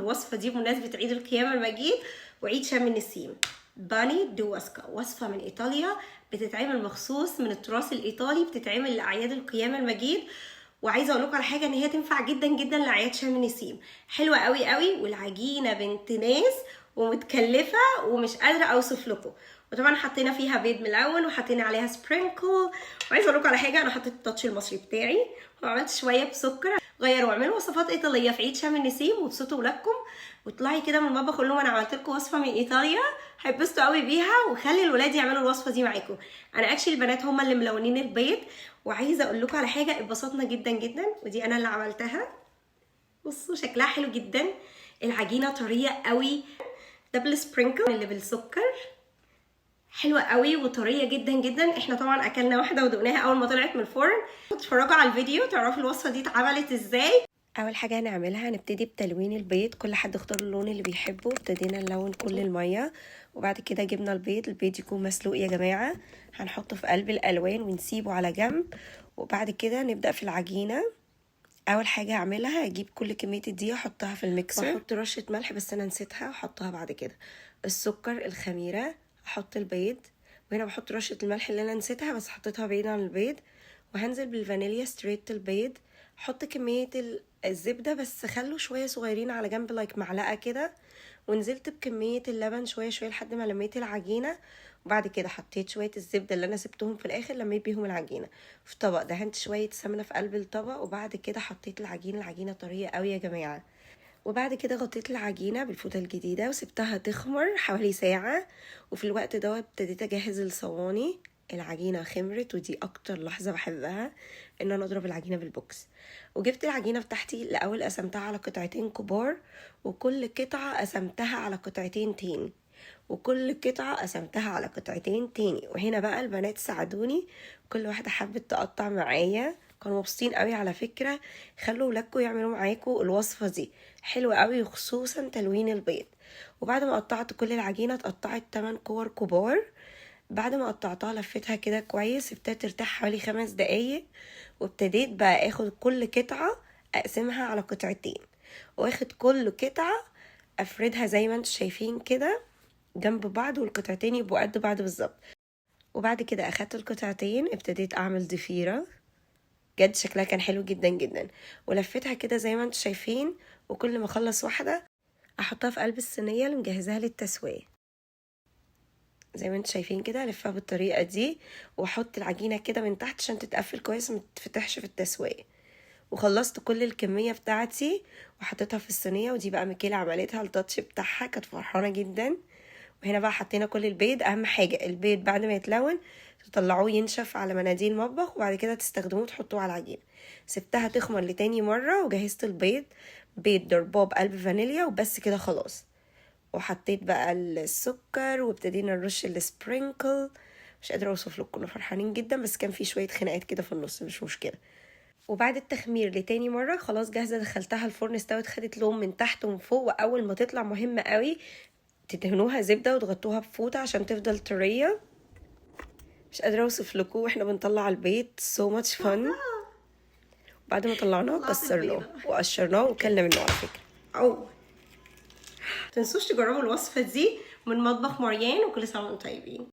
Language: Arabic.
الوصفه دي بمناسبه عيد القيامه المجيد وعيد شم النسيم. باني دواسكا، وصفه من ايطاليا بتتعمل مخصوص من التراث الايطالي، بتتعمل لاعياد القيامه المجيد. وعايزه اقول لكم على حاجه، ان هي تنفع جدا جدا لاعياد شم النسيم. حلوه قوي قوي، والعجينه بنت ناس ومتكلفه ومش قادره اوصف لكم. وطبعا حطينا فيها بيض ملون وحطينا عليها سبرينكل. وعايزه اقول لكم على حاجه، انا حطيت التاتش المصري بتاعي وعملت شويه بسكر. غيروا واعملوا وصفات ايطاليه في عيد شم النسيم وابسطوا ولادكم. واطلعي كده من المطبخ قول لهم انا عملت لكم وصفه من ايطاليا، هيتبسطوا قوي بيها. وخلي الولاد يعملوا الوصفه دي معاكم. انا اكشلي البنات هم اللي ملونين البيض. وعايزه اقول لكم على حاجه، اتبسطنا جدا جدا، ودي انا اللي عملتها. بصوا شكلها حلو جدا، العجينه طريه قوي، دبل سبرينكل اللي بالسكر حلوه قوي وطريه جدا جدا. احنا طبعا اكلنا واحده ودقناها اول ما طلعت من الفرن. اتفرجوا على الفيديو تعرفوا الوصفه دي اتعملت ازاي. اول حاجه هنعملها هنبتدي بتلوين البيض، كل حد يختار اللون اللي بيحبه. ابتدينا نلون كل الميه، وبعد كده جبنا البيض يكون مسلوق يا جماعه. هنحطه في قلب الالوان ونسيبه على جنب. وبعد كده نبدا في العجينه. اول حاجه اعملها هجيب كل كميه الدقيق احطها في الميكسر، واحط رشه ملح بس انا نسيتها احطها بعد كده، السكر، الخميره، احط البيض. وهنا بحط رشه الملح اللي انا نسيتها بس حطيتها بعيد عن البيض. وهنزل بالفانيليا ستريت البيض. احط كميه الزبده بس خلوا شويه صغيرين على جنب لايك معلقه كده. ونزلت بكميه اللبن شويه شويه لحد ما لميت العجينه. وبعد كده حطيت شويه الزبده اللي انا سبتهم في الاخر لميت بيهم العجينه في طبق. دهنت شويه سمنه في قلب الطبق، وبعد كده حطيت العجينه طريه قوي يا جماعه. وبعد كده غطيت العجينه بالفوطه الجديده وسبتها تخمر حوالي ساعه. وفي الوقت ده ابتديت اجهز الصواني. العجينه خمرت، ودي اكتر لحظه بحبها، ان انا اضرب العجينه بالبوكس. وجبت العجينه بتاعتي الاول قسمتها على قطعتين كبار، وكل قطعه قسمتها على قطعتين تاني، وكل قطعة قسمتها على قطعتين تاني. وهنا بقى البنات ساعدوني، كل واحدة حبت تقطع معايا، كانوا مبسوطين قوي على فكرة. خلوا ولادكم يعملوا معاكم الوصفة دي، حلوة قوي، وخصوصا تلوين البيض. وبعد ما قطعت كل العجينة اتقطعت 8 كور كبار. بعد ما قطعتها لفتها كده كويس، ابتدت ترتاح حوالي 5 دقايق. وابتديت بقى اخد كل قطعة اقسمها على قطعتين، واخد كل قطعة افردها زي ما انتم شايفين كده جنب بعض، والقطعتين يبقوا قد بعض بالظبط. وبعد كده اخدت القطعتين ابتديت اعمل ضفيره، جد شكلها كان حلو جدا جدا. ولفتها كده زي ما انتم شايفين، وكل ما اخلص واحده احطها في قلب الصينيه اللي مجهزاها للتسويه زي ما انتم شايفين كده. الفها بالطريقه دي، واحط العجينه كده من تحت عشان تتقفل كويس ما تتفتحش في التسويه. وخلصت كل الكميه بتاعتي وحطيتها في الصينيه. ودي بقى ميكيلا عملتها، التاتش بتاعها كانت فرحانه جدا. وهنا بقى حطينا كل البيض. اهم حاجه البيض بعد ما يتلون تطلعوه ينشف على مناديل مطبخ، وبعد كده تستخدموه تحطوه على العجينه. سبتها تخمر لتاني مره، وجهزت البيض، بيض ضرباه بقلب فانيليا وبس كده خلاص. وحطيت بقى السكر وابتدينا نرش السبرينكل. مش قادره اوصف لكم، كنا فرحانين جدا بس كان في شويه خناقات كده في النص، مش مشكله. وبعد التخمير لتاني مره خلاص جاهزه، دخلتها الفرن استوت، خدت لون من تحت ومن فوق. واول ما تطلع مهمه قوي تدهنوها زبده وتغطوها بفوطه عشان تفضل طريه. مش قادره اوصف لكم واحنا بنطلع البيض so much fun. بعد ما طلعناه كسرناه وقشرناه وكلنا منه على فكره. متنسوش تجربوا الوصفه دي من مطبخ مريان، وكل سنه وانتم طيبين.